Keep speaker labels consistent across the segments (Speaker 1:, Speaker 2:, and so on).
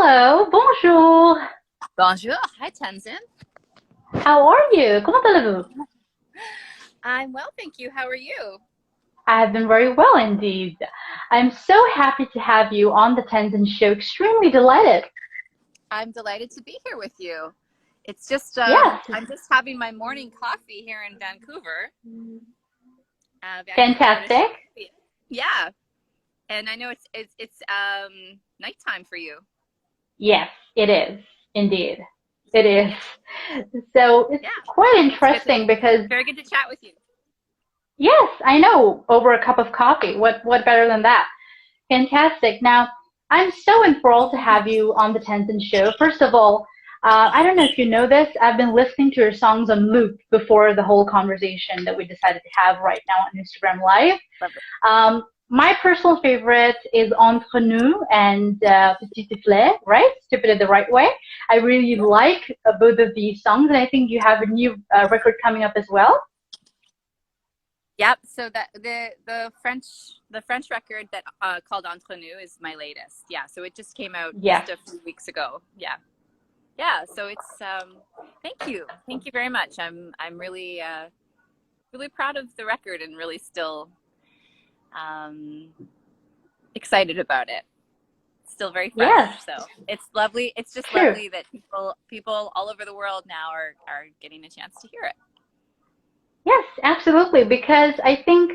Speaker 1: Hello, bonjour.
Speaker 2: Bonjour. Hi, Tenzin.
Speaker 1: How are you? Comment allez-vous?
Speaker 2: I'm well, thank you. How are you?
Speaker 1: I have been very well indeed. I'm so happy to have you on the Tenzin show. Extremely delighted.
Speaker 2: I'm delighted to be here with you. It's just
Speaker 1: Yes,
Speaker 2: I'm just having my morning coffee here in Vancouver, British
Speaker 1: fantastic.
Speaker 2: Columbia. Yeah, and I know it's nighttime for you.
Speaker 1: Yes, it is indeed. It is. So it's
Speaker 2: Yeah,
Speaker 1: quite
Speaker 2: it's good to
Speaker 1: interesting because
Speaker 2: very good to chat with you.
Speaker 1: yes, I know, over a cup of coffee. What better than that? Fantastic. Now, I'm so enthralled to have you on the Tenzin show. First of all, I don't know if you know this. I've been listening to your songs on loop before the whole conversation that we decided to have right now on Instagram Live. My personal favorite is Entre Nous and Petit Soufflet, right? Stupid it the right way. I really like both of these songs, and I think you have a new record coming up as well.
Speaker 2: Yep. So that the French record that called Entre Nous is my latest. Yeah. So it just came out
Speaker 1: Yes.
Speaker 2: just a few weeks ago. Yeah. Yeah, so it's thank you very much. I'm really really proud of the record and really still um, excited about it. Still very
Speaker 1: Yes.
Speaker 2: fresh, so it's lovely. It's just
Speaker 1: True.
Speaker 2: lovely that people all over the world now are getting a chance to hear it.
Speaker 1: Yes, absolutely. Because I think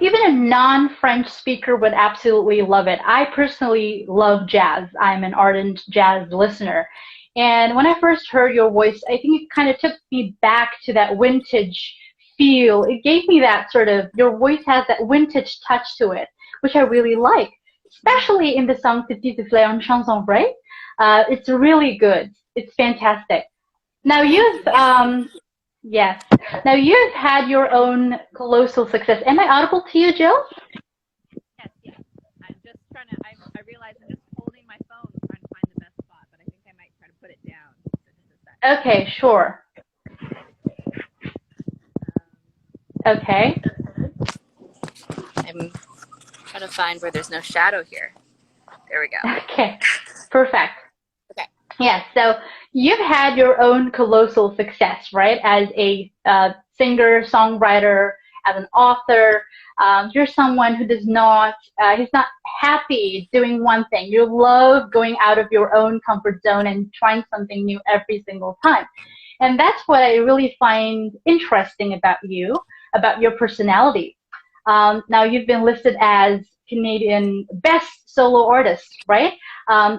Speaker 1: even a non-French speaker would absolutely love it. I personally love jazz. I'm an ardent jazz listener. And when I first heard your voice, I think it kind of took me back to that vintage feel. It gave me that sort of, your voice has that vintage touch to it, which I really like, especially in the song Petit Soufflet en chanson, right? It's really good. It's fantastic. Now
Speaker 2: Thank you.
Speaker 1: you've
Speaker 2: Yeah.
Speaker 1: yes. Now you've had your own colossal success. Am I audible to you, Jill?
Speaker 2: Yes. Yes. I'm just trying to. I realize I'm just holding my phone, trying to find the best spot, but I think I might try to put it down. So just a sec.
Speaker 1: Okay, sure. Okay.
Speaker 2: I'm trying to find where there's no shadow here. There we go.
Speaker 1: Okay. Perfect.
Speaker 2: Okay.
Speaker 1: Yes. So you've had your own colossal success, right? As a singer, songwriter, as an author. You're someone who does not, he's not happy doing one thing. You love going out of your own comfort zone and trying something new every single time. And that's what I really find interesting about your personality. Now you've been listed as Canadian best solo artist, right?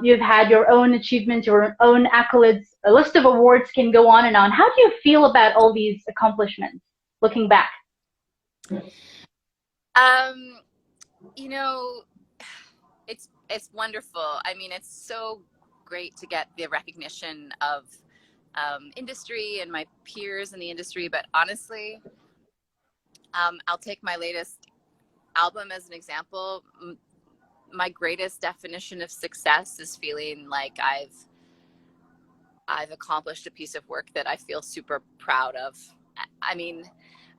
Speaker 1: You've had your own achievements, your own accolades. A list of awards can go on and on. How do you feel about all these accomplishments looking back?
Speaker 2: Um, you know, it's wonderful. I mean, it's so great to get the recognition of industry and my peers in the industry. But honestly, I'll take my latest album as an example. My greatest definition of success is feeling like I've accomplished a piece of work that I feel super proud of. I mean,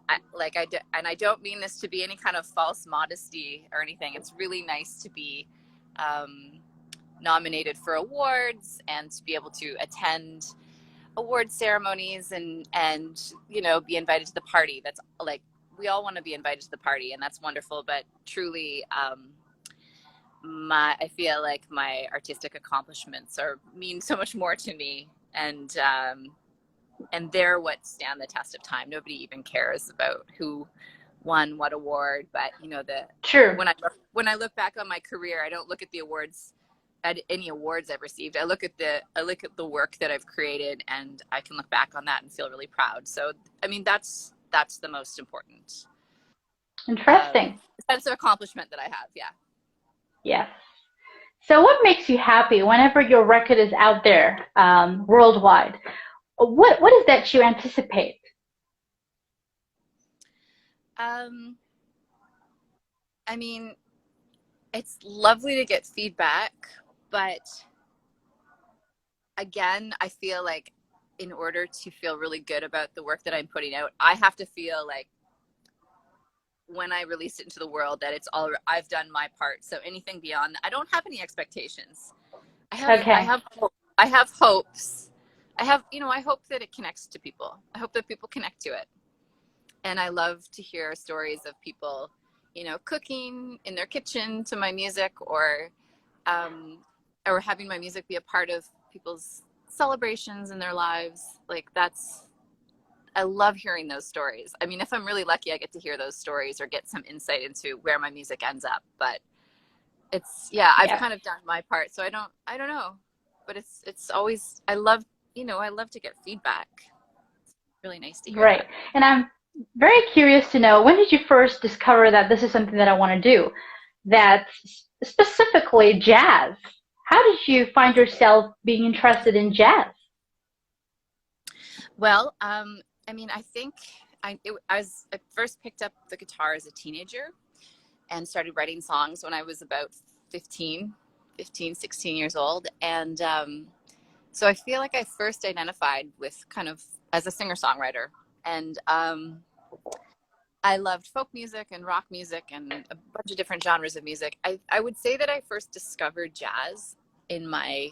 Speaker 2: and I don't mean this to be any kind of false modesty or anything. It's really nice to be um, nominated for awards and to be able to attend award ceremonies and be invited to the party. That's like, we all want to be invited to the party, and that's wonderful. But truly, I feel like my artistic accomplishments mean so much more to me, and they're what stand the test of time. Nobody even cares about who won what award, but
Speaker 1: True.
Speaker 2: when I look back on my career, I don't look at the awards, at any awards I've received. I look at the work that I've created, and I can look back on that and feel really proud. So I mean, that's the most important
Speaker 1: Interesting.
Speaker 2: sense of accomplishment that I have. Yeah.
Speaker 1: Yes. So what makes you happy whenever your record is out there worldwide? What is that you anticipate?
Speaker 2: um I mean, it's lovely to get feedback, but again, I feel like in order to feel really good about the work that I'm putting out, I have to feel like when I release it into the world that I've done my part. So anything beyond that, I don't have any expectations. I
Speaker 1: Okay.
Speaker 2: have, I have hopes. I hope that it connects to people. I hope that people connect to it. And I love to hear stories of people, cooking in their kitchen to my music, um, or having my music be a part of people's celebrations in their lives. Like I love hearing those stories. I mean, if I'm really lucky, I get to hear those stories or get some insight into where my music ends up. But yeah, I've
Speaker 1: Yeah.
Speaker 2: kind of done my part. So I don't know, but it's always, I love to get feedback. It's really nice to hear
Speaker 1: Right.
Speaker 2: that.
Speaker 1: And I'm very curious to know, when did you first discover that this is something that I want to do? That's specifically jazz. How did you find yourself being interested in jazz?
Speaker 2: Well, I mean, I think I first picked up the guitar as a teenager and started writing songs when I was about 15, 15, 16 years old. And so I feel like I first identified with kind of as a singer-songwriter. And I loved folk music and rock music and a bunch of different genres of music. I would say that I first discovered jazz in my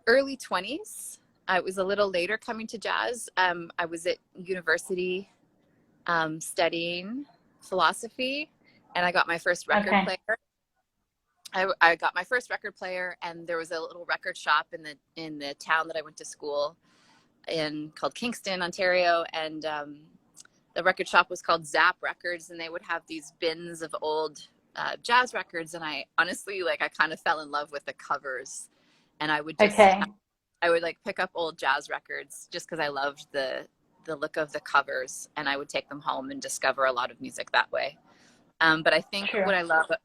Speaker 2: early 20s. I was a little later coming to jazz. I was at university studying philosophy, and I got my first record
Speaker 1: Okay.
Speaker 2: player. I got my first record player, and there was a little record shop in the town that I went to school in called Kingston, Ontario, and the record shop was called Zap Records, and they would have these bins of old jazz records. And I honestly, I kind of fell in love with the covers, and
Speaker 1: Okay.
Speaker 2: I would like pick up old jazz records just because I loved the look of the covers, and I would take them home and discover a lot of music that way. But I think
Speaker 1: True.
Speaker 2: what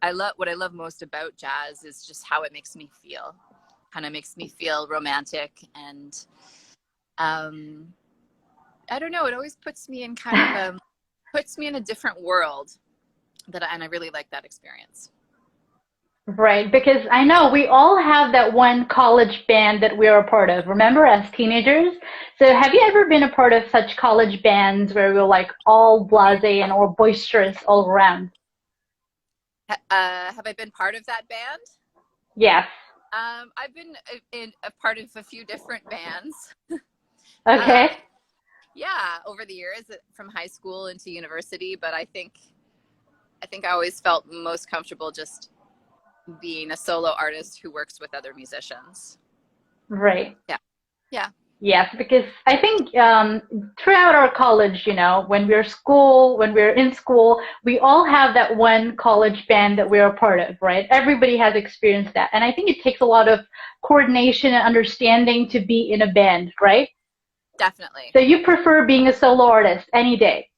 Speaker 2: I love most about jazz is just how it makes me feel. Kind of makes me feel romantic, and I don't know. It always puts me in puts me in a different world and I really like that experience.
Speaker 1: Right, because I know we all have that one college band that we are a part of, remember, as teenagers? So have you ever been a part of such college bands where we're like all blasé and all boisterous all around?
Speaker 2: Have I been part of that band?
Speaker 1: Yes.
Speaker 2: I've been in a part of a few different bands. Uh,
Speaker 1: Okay.
Speaker 2: yeah, over the years from high school into university, but I think I always felt most comfortable just being a solo artist who works with other musicians.
Speaker 1: Right.
Speaker 2: Yeah. Yeah.
Speaker 1: Yes, because I think throughout our college, when we're in school, we all have that one college band that we're a part of, right? Everybody has experienced that. And I think it takes a lot of coordination and understanding to be in a band, right?
Speaker 2: Definitely.
Speaker 1: So you prefer being a solo artist any day?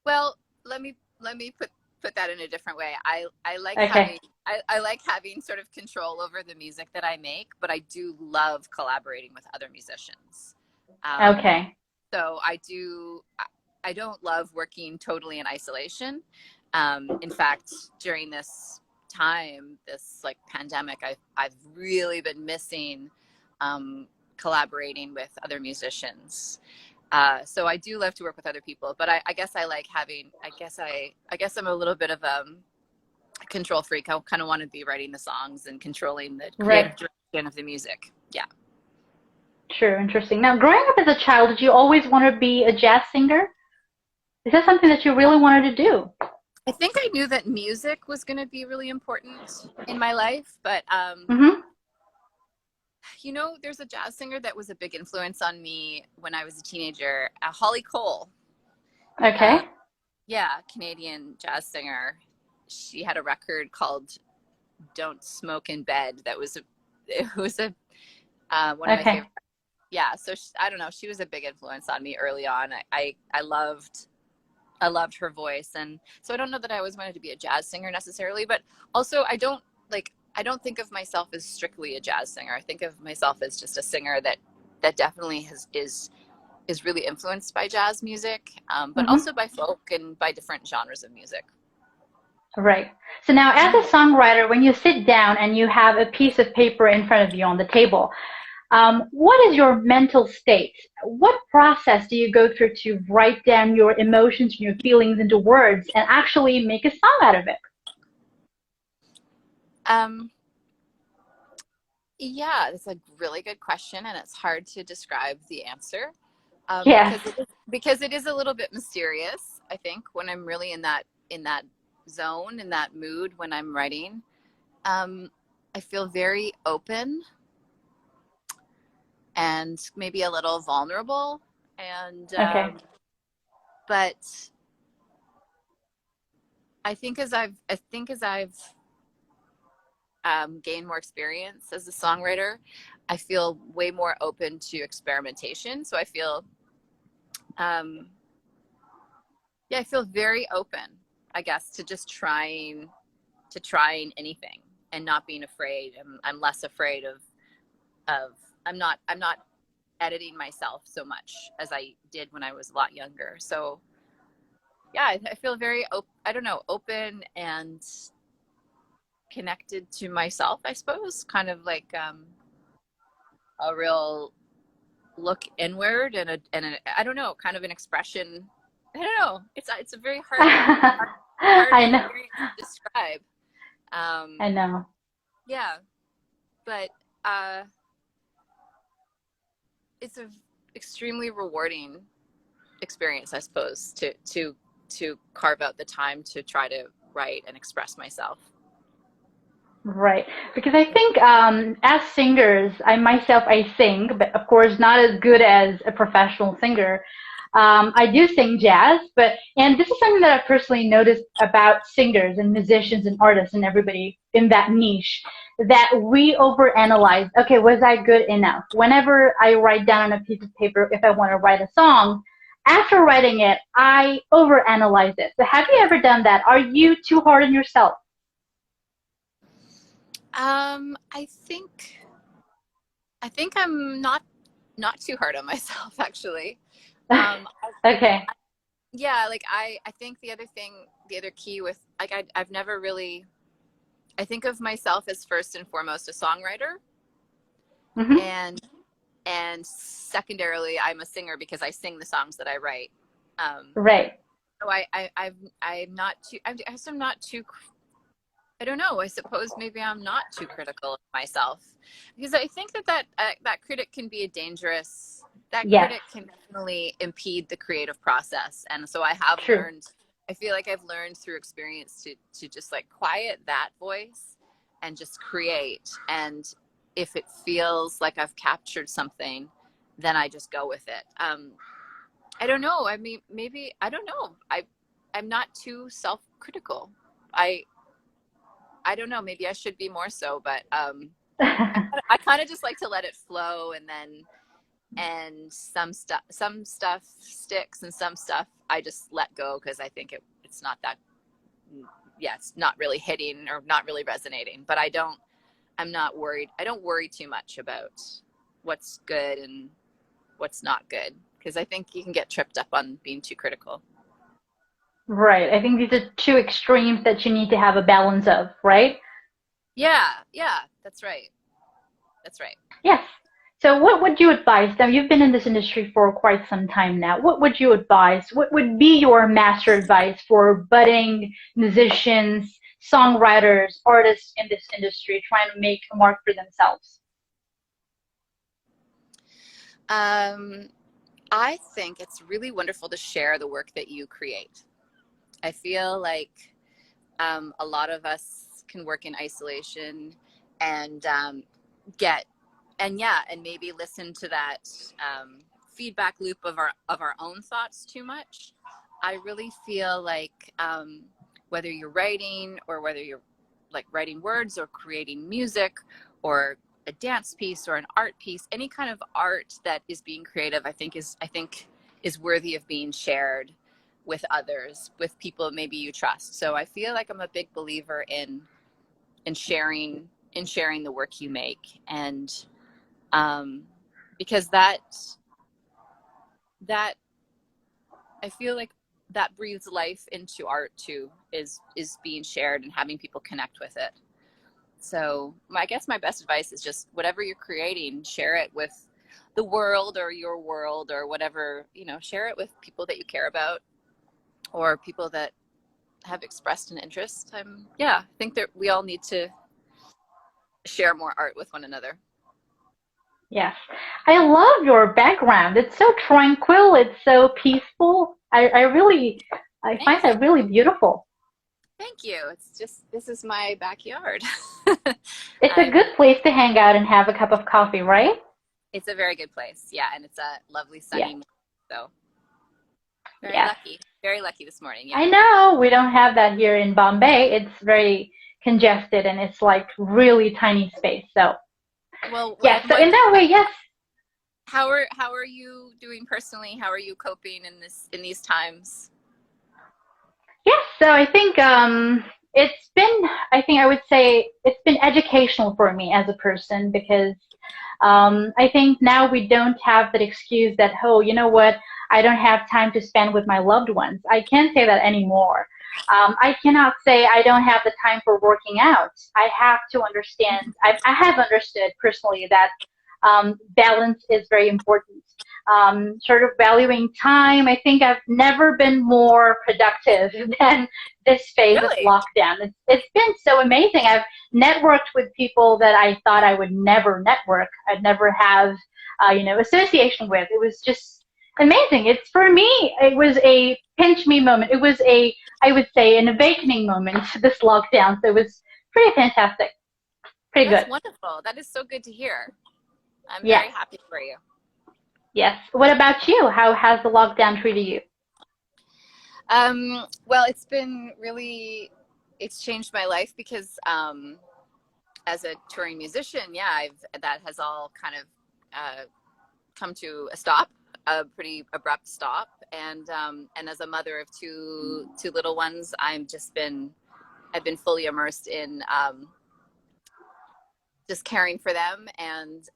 Speaker 2: Well, let me put that in a different way.
Speaker 1: Okay.
Speaker 2: I like having sort of control over the music that I make, but I do love collaborating with other musicians. Um,
Speaker 1: Okay.
Speaker 2: so I don't love working totally in isolation. In fact, during this time, this like pandemic, I've really been missing collaborating with other musicians. So I do love to work with other people, but I guess I like having. I guess I'm a little bit of a control freak. I kind of want to be writing the songs and controlling the
Speaker 1: Right.
Speaker 2: creative direction of the music. Yeah.
Speaker 1: True. Interesting. Now, growing up as a child, did you always want to be a jazz singer? Is that something that you really wanted to do?
Speaker 2: I think I knew that music was going to be really important in my life, but
Speaker 1: Mm-hmm.
Speaker 2: there's a jazz singer that was a big influence on me when I was a teenager, Holly Cole. Uh,
Speaker 1: Okay.
Speaker 2: yeah, Canadian jazz singer. She had a record called "Don't Smoke in Bed." It was a one of my
Speaker 1: Okay.
Speaker 2: favorite. Yeah, so I don't know. She was a big influence on me early on. I loved her voice, and so I don't know that I always wanted to be a jazz singer necessarily, but also I don't think of myself as strictly a jazz singer. I think of myself as just a singer that definitely is really influenced by jazz music, but
Speaker 1: Mm-hmm.
Speaker 2: also by folk and by different genres of music.
Speaker 1: Right. So now, as a songwriter, when you sit down and you have a piece of paper in front of you on the table, what is your mental state? What process do you go through to write down your emotions and your feelings into words and actually make a song out of it?
Speaker 2: Um, Yeah, that's a really good question, and it's hard to describe the answer,
Speaker 1: Yes.
Speaker 2: because it is a little bit mysterious. I think when I'm really in that zone, in that mood, when I'm writing, um, I feel very open and maybe a little vulnerable, and
Speaker 1: Okay.
Speaker 2: but I think as I've gained more experience as a songwriter, I feel way more open to experimentation. So I feel, um, yeah, I feel very open, I guess, to just trying anything and not being afraid. I'm less afraid of I'm not editing myself so much as I did when I was a lot younger. So yeah, I feel very I don't know, open and connected to myself, I suppose, kind of like a real look inward I don't know, kind of an expression. I don't know. It's a very hard
Speaker 1: I know.
Speaker 2: experience to describe.
Speaker 1: I know.
Speaker 2: Yeah, but uh, it's a extremely rewarding experience, I suppose, to carve out the time to try to write and express myself.
Speaker 1: Right. Because I think as singers, I myself, I sing, but of course not as good as a professional singer. I do sing jazz, and this is something that I personally noticed about singers and musicians and artists and everybody in that niche, that we overanalyze. Okay, was I good enough? Whenever I write down on a piece of paper, if I want to write a song, after writing it, I overanalyze it. So have you ever done that? Are you too hard on yourself?
Speaker 2: I think I'm not too hard on myself, actually. Um,
Speaker 1: Okay.
Speaker 2: yeah, like I think the other key with like I've never really, I think of myself as first and foremost a songwriter,
Speaker 1: Hmm.
Speaker 2: and secondarily I'm a singer because I sing the songs that I write. Um,
Speaker 1: Right.
Speaker 2: so I'm not too, I guess I'm not too, I don't know. I suppose maybe I'm not too critical of myself, because I think that critic can be a dangerous. That
Speaker 1: Yes.
Speaker 2: critic can definitely impede the creative process, and so I have
Speaker 1: True.
Speaker 2: learned. I feel like I've learned through experience to just like quiet that voice and just create. And if it feels like I've captured something, then I just go with it. I don't know. I mean, maybe I don't know. I'm not too self-critical. I I don't know. Maybe I should be more so, but I kind of just like to let it flow, and then some stuff sticks, and some stuff I just let go because I think it's not that, yeah, it's not really hitting or not really resonating. But I'm not worried. I don't worry too much about what's good and what's not good, because I think you can get tripped up on being too critical.
Speaker 1: Right. I think these are two extremes that you need to have a balance of, right?
Speaker 2: Yeah, yeah, that's right. That's right.
Speaker 1: Yes. So what would you advise? Now you've been in this industry for quite some time now. What would you advise? What would be your master advice for budding musicians, songwriters, artists in this industry trying to make a mark for themselves?
Speaker 2: Um, I think it's really wonderful to share the work that you create. I feel like a lot of us can work in isolation and get and yeah, and maybe listen to that feedback loop of our own thoughts too much. I really feel like whether you're writing or whether you're like writing words or creating music or a dance piece or an art piece, any kind of art that is being creative, I think is worthy of being shared with others, with people maybe you trust. So I feel like I'm a big believer in sharing the work you make, and um, because that I feel like that breathes life into art too, is being shared and having people connect with it. So I guess my best advice is just whatever you're creating, share it with the world or your world or whatever, share it with people that you care about or people that have expressed an interest. Yeah, I think that we all need to share more art with one another.
Speaker 1: Yes. I love your background. It's so tranquil. It's so peaceful. I find
Speaker 2: Thank you.
Speaker 1: that really beautiful.
Speaker 2: Thank you. It's just, this is my backyard.
Speaker 1: It's a
Speaker 2: I'm,
Speaker 1: good place to hang out and have a cup of coffee, right?
Speaker 2: it's a very good place. Yeah. And it's a lovely
Speaker 1: Yes.
Speaker 2: sunny morning. So very
Speaker 1: Yes.
Speaker 2: lucky. Very lucky this morning. Yeah.
Speaker 1: I know we don't have that here in Bombay. It's very congested and it's like really tiny space. So,
Speaker 2: Well,
Speaker 1: yes. So in that way, yes.
Speaker 2: how are you doing personally? How are you coping in in these times?
Speaker 1: Yes, so I think it's been, I think I would say it's been educational for me as a person because I think now we don't have that excuse that, oh, you know what, I don't have time to spend with my loved ones. I can't say that anymore. I cannot say I don't have the time for working out. I have to understand, I have understood personally that balance is very important. Sort of valuing time. I think I've never been more productive than this phase of
Speaker 2: Really?
Speaker 1: lockdown. It's been so amazing. I've networked with people that I thought I would never network. I'd never have, association with. It was just amazing. It's for me. It was a pinch me moment. It was I would say, an awakening moment. This lockdown. So it was pretty fantastic. Pretty
Speaker 2: That's
Speaker 1: good.
Speaker 2: wonderful. That is so good to hear. I'm
Speaker 1: Yes.
Speaker 2: very happy for you.
Speaker 1: Yes. What about you? How has the lockdown treated you?
Speaker 2: Well, it's been really, it's changed my life because as a touring musician, yeah, that has all kind of come to a stop, a pretty abrupt stop. And as a mother of two little ones, I've been fully immersed in just caring for them and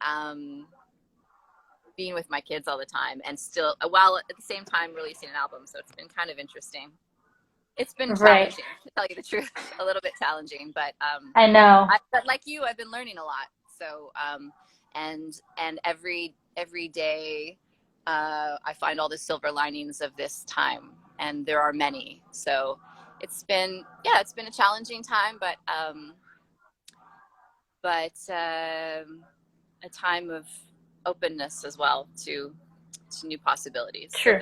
Speaker 2: being with my kids all the time, and still while at the same time releasing an album. So it's been kind of interesting. It's been
Speaker 1: Right.
Speaker 2: challenging, to tell you the truth, a little bit challenging,
Speaker 1: I know.
Speaker 2: but like you, I've been learning a lot. So and every day, I find all the silver linings of this time, and there are many. So it's been a challenging time, but a time of openness as well to new possibilities. So
Speaker 1: True.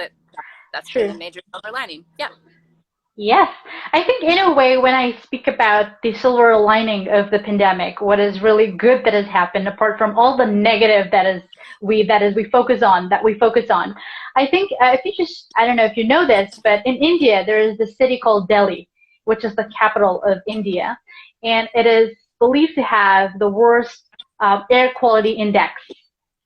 Speaker 2: that's been the
Speaker 1: True.
Speaker 2: major silver lining. Yeah.
Speaker 1: Yes. I think in a way when I speak about the silver lining of the pandemic, what is really good that has happened apart from all the negative that is we focus on. I think if you just I don't know if you know this, but in India there is this city called Delhi, which is the capital of India, and it is believed to have the worst air quality index,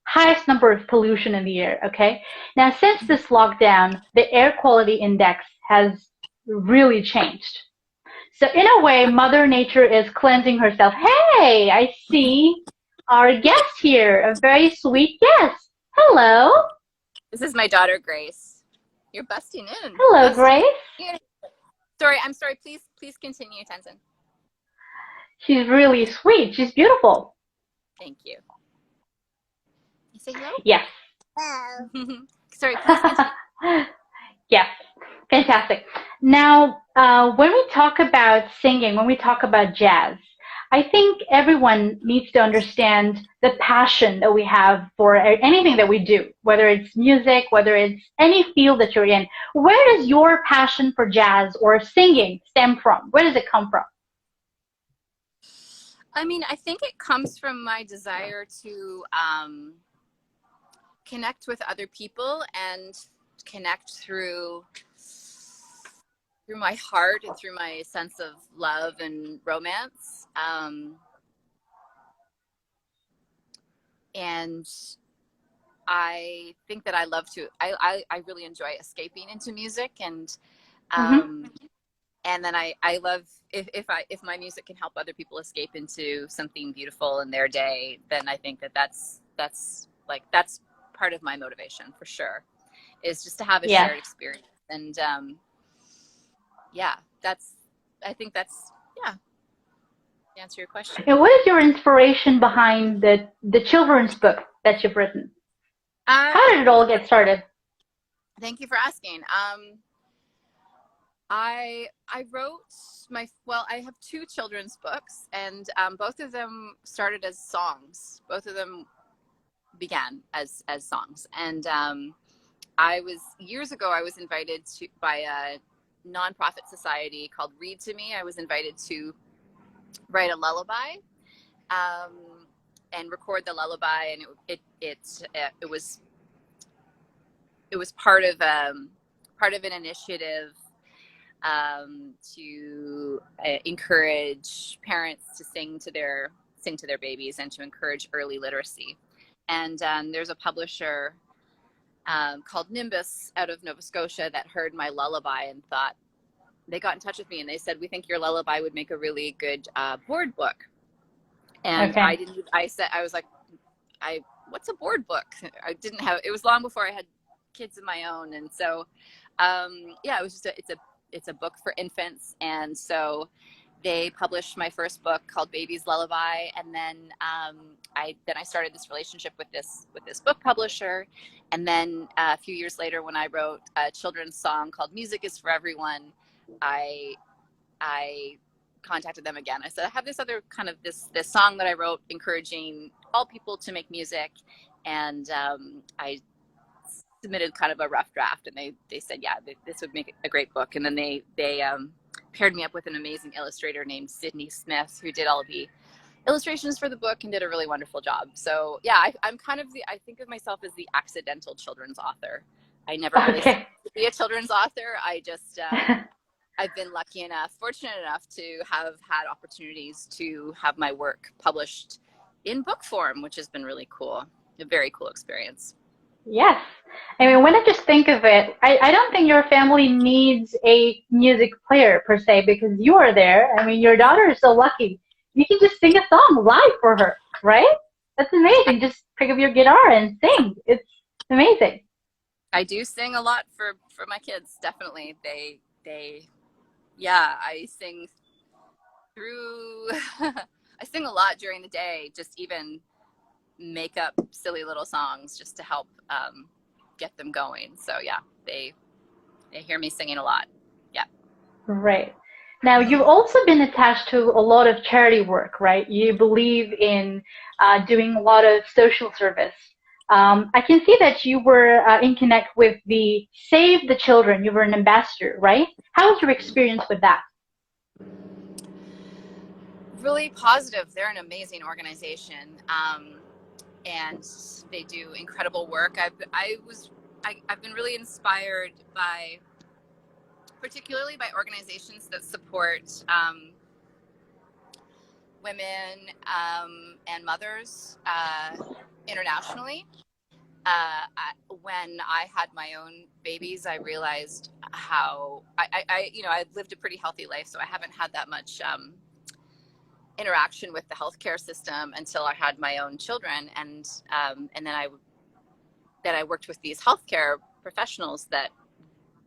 Speaker 1: highest number of pollution in the air. Okay, now since this lockdown, the air quality index has really changed. So in a way, Mother Nature is cleansing herself. Hey, I see our guest here, a very sweet guest. Hello.
Speaker 2: This is my daughter, Grace. You're
Speaker 1: Hello,
Speaker 2: busting
Speaker 1: Grace.
Speaker 2: in. Sorry, I'm sorry. Please continue, Tenzin.
Speaker 1: She's really sweet. She's beautiful.
Speaker 2: Thank you. You say hello?
Speaker 1: Yes.
Speaker 2: Hello. Sorry, please continue.
Speaker 1: Yes. Fantastic. Now, when we talk about singing, when we talk about jazz, I think everyone needs to understand the passion that we have for anything that we do, whether it's music, whether it's any field that you're in. Where does your passion for jazz or singing stem from? Where does it come from?
Speaker 2: I mean, I think it comes from my desire to connect with other people and connect through my heart and through my sense of love and romance. And I think that I really enjoy escaping into music,
Speaker 1: Mm-hmm.
Speaker 2: um, and then I love if my music can help other people escape into something beautiful in their day, then I think that's part of my motivation for sure, is just to have a
Speaker 1: Yes.
Speaker 2: shared experience. And yeah, that's I think that's yeah, to answer your question.
Speaker 1: And what is your inspiration behind the children's book that you've written? How did it
Speaker 2: Thank you
Speaker 1: all
Speaker 2: for
Speaker 1: get started?
Speaker 2: asking. I wrote I have two children's books, and both of them started as songs. Both of them began as songs. And I was years ago. I was invited to by a nonprofit society called Read to Me. I was invited to write a lullaby and record the lullaby, and it was part of an initiative to encourage parents to sing to their babies and to encourage early literacy. And there's a publisher called Nimbus out of Nova Scotia that heard my lullaby and thought, they got in touch with me and they said, we think your lullaby would make a really good board book. And
Speaker 1: Okay.
Speaker 2: I was like, what's a board book? I didn't have, it was long before I had kids of my own. And so, it was just it's a book for infants. And so they published my first book called Baby's Lullaby. And then, I started this relationship with this book publisher. And then a few years later, when I wrote a children's song called Music is for Everyone, I contacted them again. I said, I have this other kind of this song that I wrote encouraging all people to make music. And I submitted kind of a rough draft, and they said, yeah, this would make a great book. And then they paired me up with an amazing illustrator named Sydney Smith, who did all of the illustrations for the book and did a really wonderful job. So yeah, I'm kind of I think of myself as the accidental children's author. I never really
Speaker 1: Okay.
Speaker 2: to be a children's author. I just I've been fortunate enough to have had opportunities to have my work published in book form, which has been really cool. A very cool experience.
Speaker 1: Yes. I mean, when I just think of it, I don't think your family needs a music player per se because you are there. I mean, your daughter is so lucky. You can just sing a song live for her, right? That's amazing. Just pick up your guitar and sing. It's amazing.
Speaker 2: I do sing a lot for my kids. Definitely. Yeah, I sing through, I sing a lot during the day, just even make up silly little songs just to help get them going. So yeah, they hear me singing a lot. Yeah.
Speaker 1: Right. Now, you've also been attached to a lot of charity work, right? You believe in doing a lot of social service. I can see that you were in connect with the Save the Children. You were an ambassador, right? How was your experience with that?
Speaker 2: Really positive. They're an amazing organization, and they do incredible work. I've been really inspired by, particularly by organizations that support women and mothers internationally. When I had my own babies, I realized how I lived a pretty healthy life, so I haven't had that much interaction with the healthcare system until I had my own children, and then I worked with these healthcare professionals that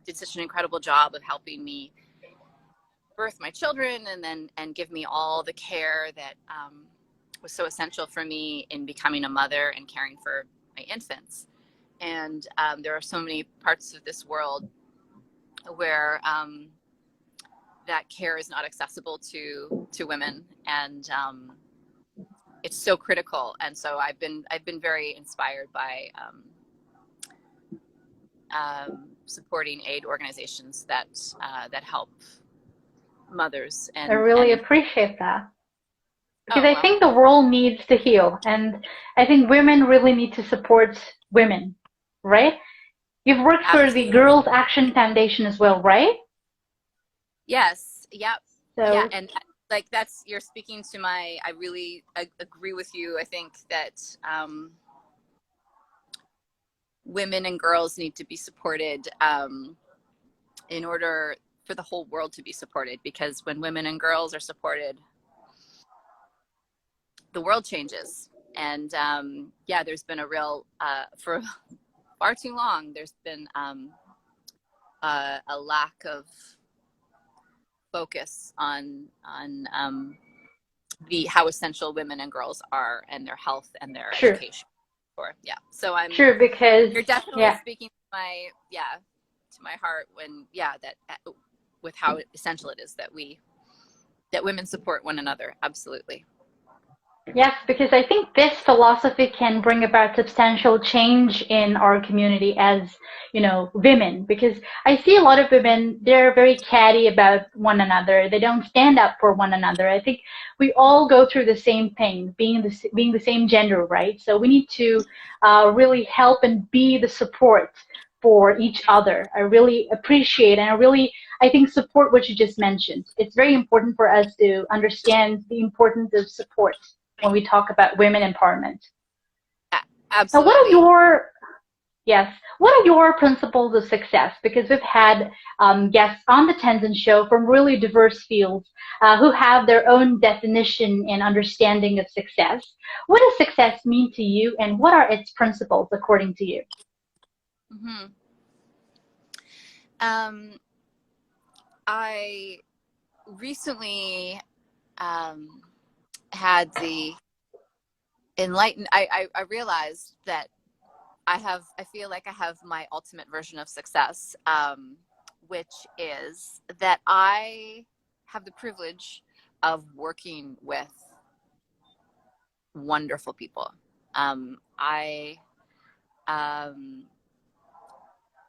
Speaker 2: did such an incredible job of helping me birth my children and give me all the care that was so essential for me in becoming a mother and caring for my infants. And there are so many parts of this world where that care is not accessible to women, and it's so critical. And so I've been very inspired by supporting aid organizations that help mothers
Speaker 1: I really
Speaker 2: and
Speaker 1: appreciate that because
Speaker 2: oh
Speaker 1: I
Speaker 2: well,
Speaker 1: think the world needs to heal, and I think women really need to support women, right? You've worked for the
Speaker 2: absolutely.
Speaker 1: Girls Action Foundation as well, right?
Speaker 2: Yes, yep, yeah,
Speaker 1: So,
Speaker 2: and like that's you're speaking to my. I really agree with you. I think that women and girls need to be supported in order for the whole world to be supported. Because when women and girls are supported, the world changes. And there's been a real for far too long. There's been a lack of focus on the how essential women and girls are, and their health and their
Speaker 1: true,
Speaker 2: education. So I'm
Speaker 1: true, because,
Speaker 2: you're definitely
Speaker 1: yeah,
Speaker 2: speaking to my heart when that with how essential it is that women support one another. Absolutely.
Speaker 1: Yes, because I think this philosophy can bring about substantial change in our community as, women. Because I see a lot of women, they're very catty about one another. They don't stand up for one another. I think we all go through the same thing, being the same gender, right? So we need to really help and be the support for each other. I really appreciate and I think support what you just mentioned. It's very important for us to understand the importance of support when we talk about women empowerment. Now,
Speaker 2: Absolutely.
Speaker 1: what are your principles of success? Because we've had guests on the Tenzin show from really diverse fields who have their own definition and understanding of success. What does success mean to you, and what are its principles according to you?
Speaker 2: Mm-hmm. Um, I recently had the I realized that I feel like I have my ultimate version of success, which is that I have the privilege of working with wonderful people. I um,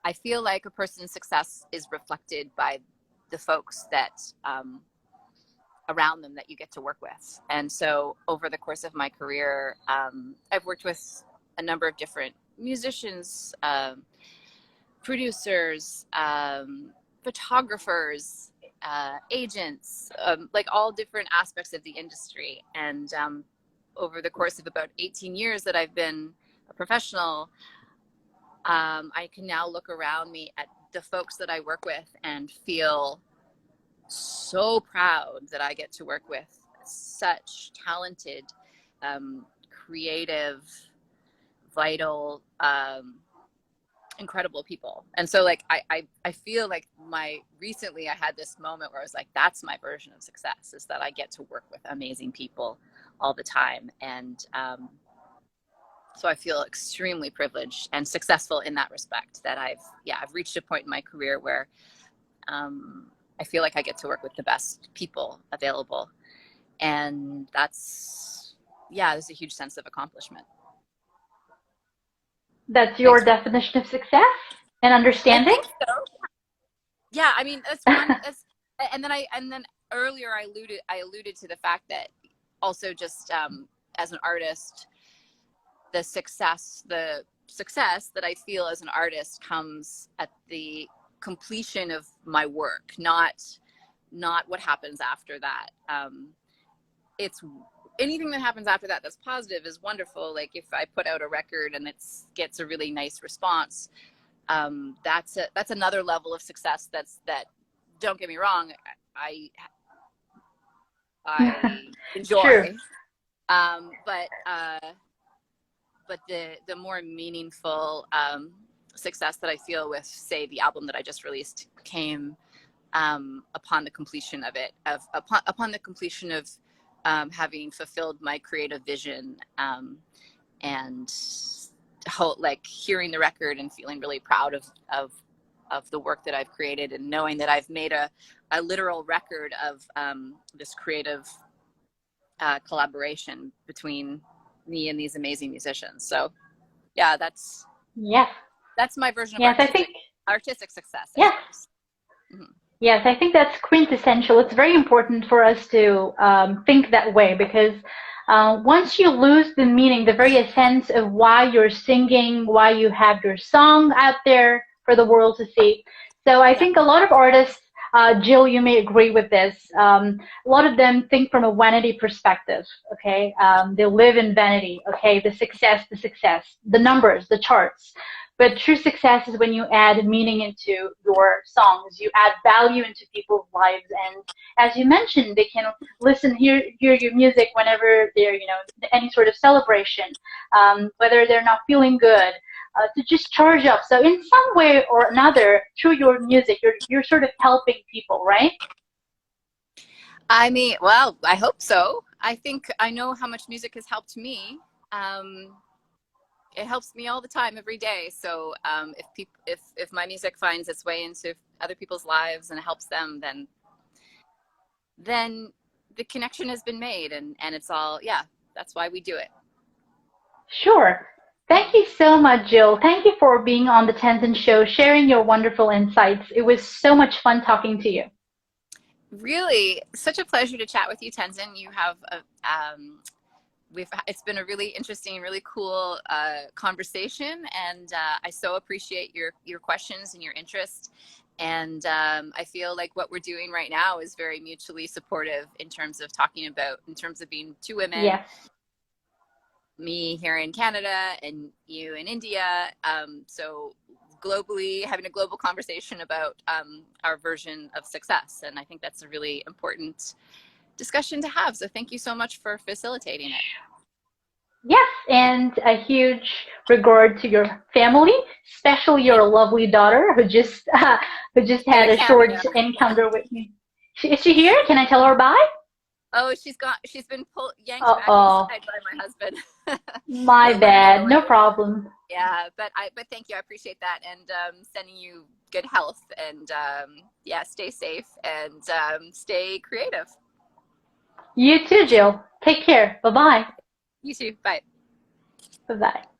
Speaker 2: I feel like a person's success is reflected by the folks that around them that you get to work with. And so over the course of my career, I've worked with a number of different musicians, producers, photographers, agents, like all different aspects of the industry. And over the course of about 18 years that I've been a professional, I can now look around me at the folks that I work with and feel so proud that I get to work with such talented, creative, vital, incredible people. And so like I feel like recently I had this moment where I was like, that's my version of success, is that I get to work with amazing people all the time. And so I feel extremely privileged and successful in that respect, that I've reached a point in my career where I feel like I get to work with the best people available. And there's a huge sense of accomplishment.
Speaker 1: That's your
Speaker 2: Thanks for,
Speaker 1: definition of success and
Speaker 2: I
Speaker 1: understanding?
Speaker 2: think so. Yeah, I mean, that's one, that's, and then earlier I alluded to the fact that also just, as an artist, the success that I feel as an artist comes at the completion of my work, not what happens after that. It's anything that happens after that that's positive is wonderful. Like if I put out a record and it gets a really nice response, that's another level of success. That don't get me wrong, I
Speaker 1: True.
Speaker 2: enjoy. But the more meaningful success that I feel with, say, the album that I just released came upon the completion of it, upon the completion of having fulfilled my creative vision, and like hearing the record and feeling really proud of the work that I've created, and knowing that I've made a literal record of this creative collaboration between me and these amazing musicians. So yeah, that's
Speaker 1: Yes.
Speaker 2: my version of
Speaker 1: Yes, I think,
Speaker 2: artistic success, I
Speaker 1: yes.
Speaker 2: suppose. Mm-hmm.
Speaker 1: Yes, I think that's quintessential. It's very important for us to think that way because once you lose the meaning, the very essence of why you're singing, why you have your song out there for the world to see. So I
Speaker 2: Yeah.
Speaker 1: think a lot of artists, Jill, you may agree with this. A lot of them think from a vanity perspective. Okay, they live in vanity. Okay, the success, the numbers, the charts. But true success is when you add meaning into your songs, you add value into people's lives, and as you mentioned, they can hear your music whenever they're, any sort of celebration, whether they're not feeling good, to just charge up. So in some way or another, through your music, you're sort of helping people, right?
Speaker 2: I mean, well, I hope so. I think I know how much music has helped me. It helps me all the time, every day. So if my music finds its way into other people's lives and it helps them, then the connection has been made, and it's all, yeah. that's why we do it.
Speaker 1: Sure. Thank you so much, Jill. Thank you for being on the Tenzin Show, sharing your wonderful insights. It was so much fun talking to you.
Speaker 2: Really, such a pleasure to chat with you, Tenzin. You have it's been a really interesting, really cool conversation, and I so appreciate your questions and your interest. And I feel like what we're doing right now is very mutually supportive in terms of in terms of being two women.
Speaker 1: Yes.
Speaker 2: Me here in Canada and you in India. So globally, having a global conversation about our version of success. And I think that's a really important discussion to have. So thank you so much for facilitating it.
Speaker 1: Yes, and a huge regard to your family, especially your lovely daughter who just
Speaker 2: In
Speaker 1: had
Speaker 2: a
Speaker 1: a short
Speaker 2: cameo.
Speaker 1: encounter with me. Is she here? Can I tell her bye?
Speaker 2: Oh, she's been yanked back
Speaker 1: Uh-oh.
Speaker 2: inside by my husband.
Speaker 1: My
Speaker 2: So let me go
Speaker 1: bad. No
Speaker 2: in.
Speaker 1: problem.
Speaker 2: Yeah, but thank you. I appreciate that, and sending you good health, and yeah, stay safe and stay creative.
Speaker 1: You too, Jill. Take care. Bye-bye.
Speaker 2: You too. Bye.
Speaker 1: Bye-bye.